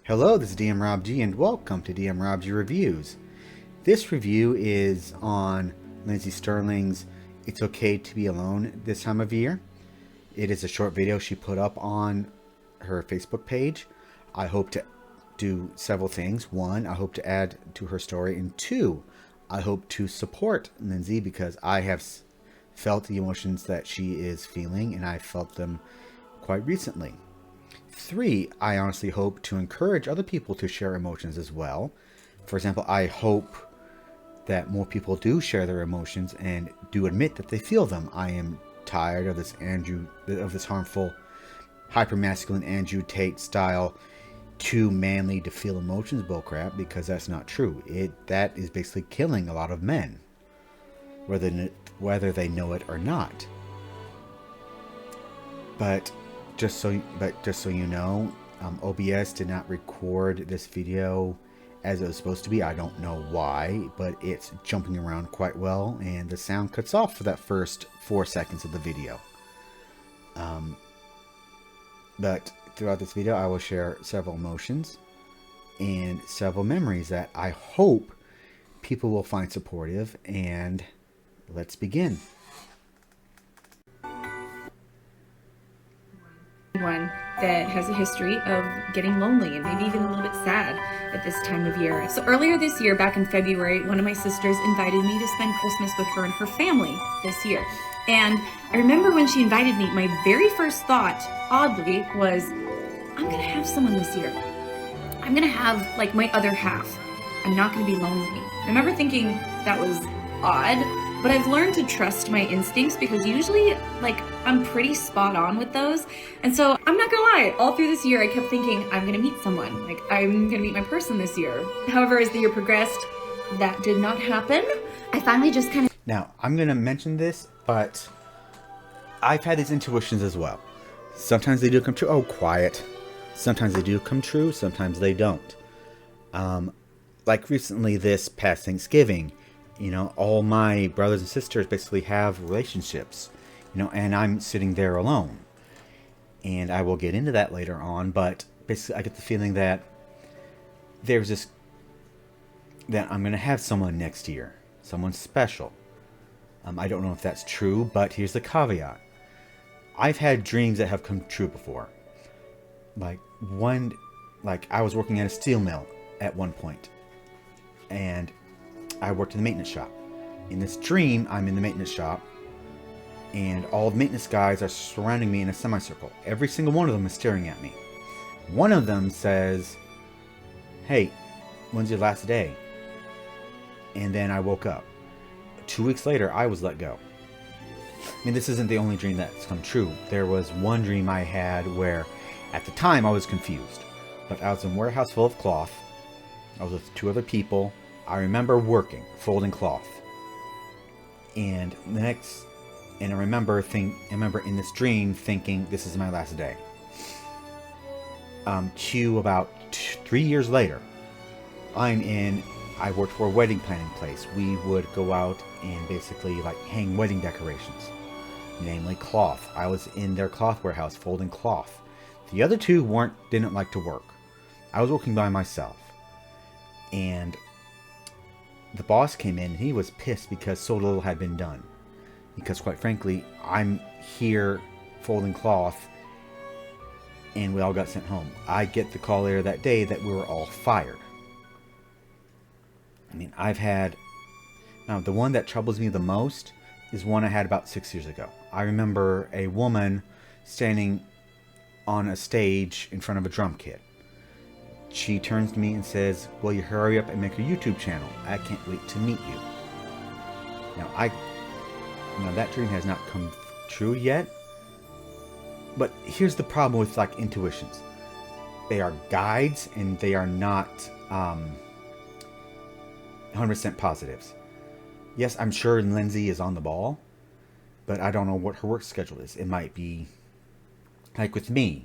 Hello, this is DM Rob G, and welcome to DM Rob G Reviews. This review is on Lindsey Stirling's It's Okay to Be Alone This Time of Year. It is a short video she put up on her Facebook page. I hope to do several things. One, I hope to add to her story, and two, I hope to support Lindsey because I have felt the emotions that she is feeling, and I felt them quite recently. 3, I honestly hope to encourage other people to share emotions as well. For example, I hope that more people do share their emotions and do admit that they feel them. I am tired of this harmful, hyper-masculine Andrew Tate style, too manly to feel emotions bullcrap, because that's not true. That is basically killing a lot of men, whether they know it or not. But just so you know, OBS did not record this video as it was supposed to be. I don't know why, but it's jumping around quite well, and the sound cuts off for that first 4 seconds of the video. But throughout this video, I will share several emotions and several memories that I hope people will find supportive, and let's begin. One that has a history of getting lonely and maybe even a little bit sad at this time of year. So earlier this year, back in February, one of my sisters invited me to spend Christmas with her and her family this year. And I remember when she invited me, my very first thought, oddly, was, I'm gonna have someone this year. I'm gonna have like my other half. I'm not gonna be lonely. I remember thinking that was odd, but I've learned to trust my instincts because usually, like, I'm pretty spot on with those. And so I'm not gonna lie, all through this year I kept thinking I'm gonna meet someone, like I'm gonna meet my person this year. However, as the year progressed, that did not happen. I finally just kind of... Now, I'm gonna mention this, but I've had these intuitions as well. Sometimes they do come true. Oh, quiet. Sometimes they do come true, sometimes they don't. Like recently this past Thanksgiving, you know, all my brothers and sisters basically have relationships, you know, and I'm sitting there alone. And I will get into that later on, but basically I get the feeling that that I'm going to have someone next year, someone special. I don't know if that's true, but here's the caveat. I've had dreams that have come true before. Like I was working at a steel mill at one point, and I worked in the maintenance shop. In this dream, I'm in the maintenance shop, and all the maintenance guys are surrounding me in a semicircle. Every single one of them is staring at me. One of them says, "Hey, when's your last day?" And then I woke up. 2 weeks later, I was let go. I mean, this isn't the only dream that's come true. There was one dream I had where, at the time, I was confused. But I was in a warehouse full of cloth. I was with 2 other people. I remember working, folding cloth. And I remember in this dream thinking, this is my last day. To about 3 years later, I worked for a wedding planning place. We would go out and basically like hang wedding decorations, namely cloth. I was in their cloth warehouse folding cloth. The other 2 didn't like to work. I was working by myself. And the boss came in and he was pissed because so little had been done. Because quite frankly, I'm here folding cloth and we all got sent home. I get the call later that day that we were all fired. I mean, now the one that troubles me the most is one I had about 6 years ago. I remember a woman standing on a stage in front of a drum kit. She turns to me and says, "Will you hurry up and make a YouTube channel? I can't wait to meet you." Now that dream has not come true yet. But here's the problem with like intuitions. They are guides and they are not 100% positives. Yes, I'm sure Lindsey is on the ball, but I don't know what her work schedule is. It might be like with me.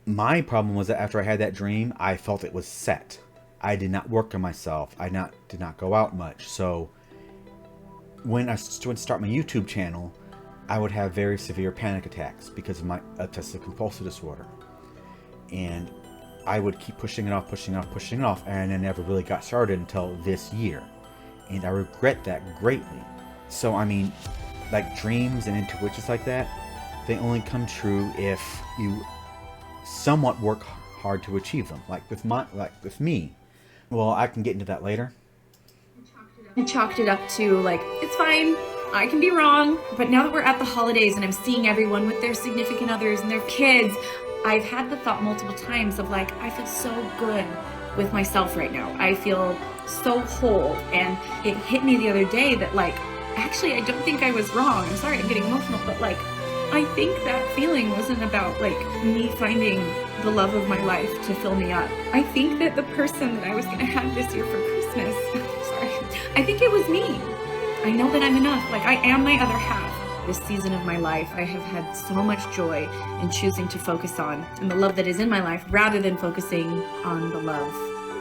My problem was that after I had that dream, I felt it was set. I did not work on myself. I did not go out much. So when I went to start my YouTube channel, I would have very severe panic attacks because of my obsessive compulsive disorder. And I would keep pushing it off, and I never really got started until this year. And I regret that greatly. So, I mean, like dreams and intuitions like that, they only come true if you somewhat work hard to achieve them. Like with me. Well, I can get into that later. I chalked it up to like, it's fine, I can be wrong. But now that we're at the holidays and I'm seeing everyone with their significant others and their kids, I've had the thought multiple times of like, I feel so good with myself right now. I feel so whole. And it hit me the other day that like, actually, I don't think I was wrong. I'm sorry, I'm getting emotional, but like, I think that feeling wasn't about like me finding the love of my life to fill me up. I think that the person that I was gonna have this year for Christmas, sorry, I think it was me. I know that I'm enough. Like I am my other half. This season of my life, I have had so much joy in choosing to focus on and the love that is in my life rather than focusing on the love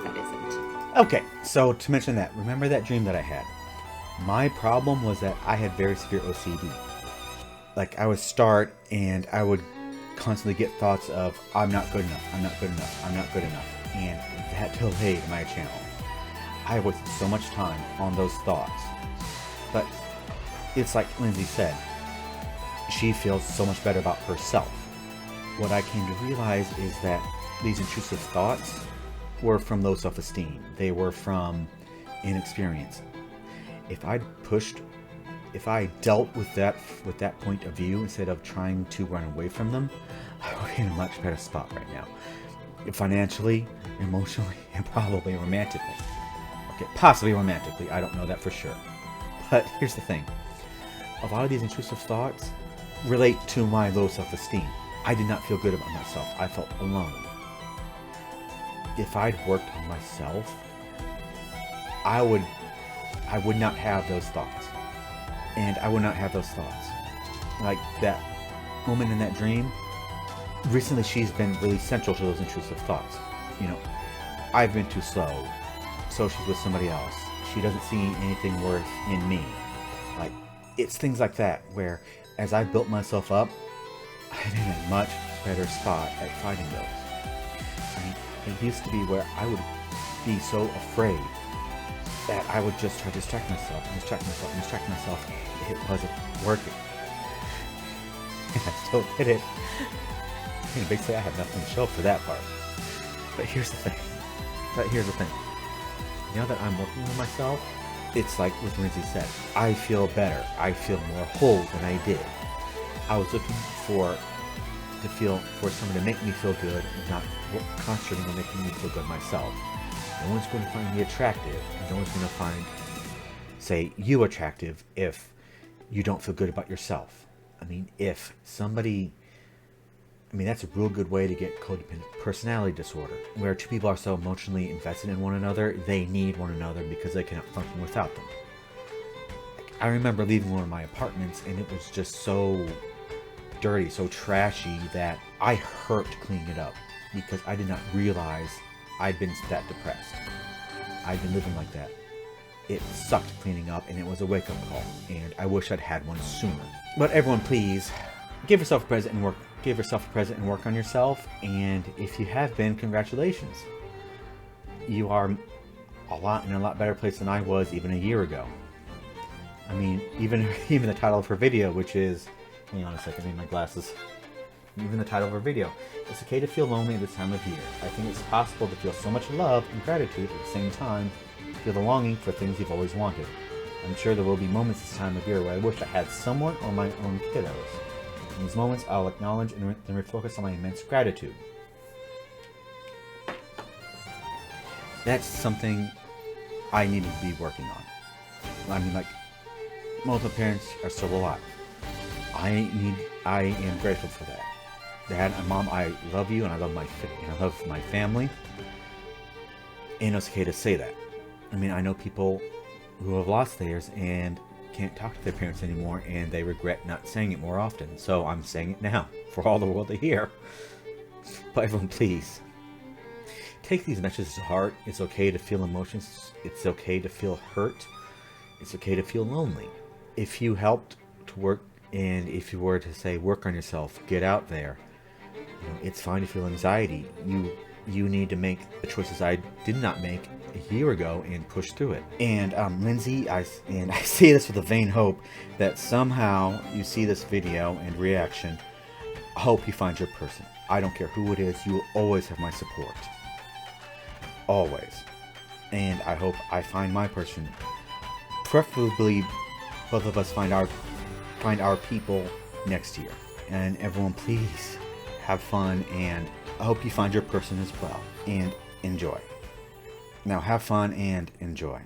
that isn't. Okay, so to mention that, remember that dream that I had? My problem was that I had very severe OCD. Like I would start and I would constantly get thoughts of I'm not good enough, I'm not good enough, I'm not good enough, and that delayed my channel. I wasted so much time on those thoughts. But it's like Lindsey said, she feels so much better about herself. What I came to realize is that these intrusive thoughts were from low self-esteem. They were from inexperience. If I dealt with that point of view instead of trying to run away from them, I would be in a much better spot right now. Financially, emotionally, and probably romantically. Okay, possibly romantically, I don't know that for sure. But here's the thing. A lot of these intrusive thoughts relate to my low self-esteem. I did not feel good about myself. I felt alone. If I'd worked on myself, I would not have those thoughts. And I would not have those thoughts. Like that woman in that dream, recently she's been really central to those intrusive thoughts. You know, I've been too slow, so she's with somebody else. She doesn't see anything worth in me. Like, it's things like that where as I built myself up, I'm in a much better spot at fighting those. I mean, it used to be where I would be so afraid that I would just try to distract myself. It wasn't working. And I still did it. And basically I have nothing to show for that part. But here's the thing. Now that I'm working on myself, it's like what Lindsey said. I feel better. I feel more whole than I did. I was looking for someone to make me feel good and not concentrating on making me feel good myself. No one's going to find me attractive. No one's going to say you attractive if you don't feel good about yourself. I mean, that's a real good way to get codependent personality disorder, where two people are so emotionally invested in one another, they need one another because they cannot function without them. I remember leaving one of my apartments and it was just so dirty, so trashy that I hurt cleaning it up because I did not realize I'd been that depressed. I'd been living like that. It sucked cleaning up and it was a wake-up call, and I wish I'd had one sooner. But everyone, please give yourself a present and work on yourself. And if you have been, congratulations. You are in a lot better place than I was even a year ago. I mean, even the title of her video, which is, hang on a second, I need my glasses. Even the title of her video, it's okay to feel lonely at this time of year. I think it's possible to feel so much love and gratitude at the same time, feel the longing for things you've always wanted. I'm sure there will be moments this time of year where I wish I had someone or my own kiddos. In these moments, I'll acknowledge and then refocus on my immense gratitude. That's something I need to be working on. I mean, like, multiple parents are still alive. I am grateful for that. Dad and Mom, I love you and I love my family. And it's okay to say that. I mean, I know people who have lost theirs and can't talk to their parents anymore, and they regret not saying it more often. So I'm saying it now for all the world to hear. But everyone, please take these messages to heart. It's okay to feel emotions. It's okay to feel hurt. It's okay to feel lonely. If you helped to work, and if you were to say work on yourself, get out there, it's fine to feel anxiety. You you need to make the choices I did not make a year ago and push through it. And Lindsey, I say this with a vain hope that somehow you see this video and reaction. I hope you find your person. I don't care who it is, you will always have my support. Always. And I hope I find my person. Preferably both of us find our people next year. And everyone, please have fun, and I hope you find your person as well and enjoy. Now have fun and enjoy.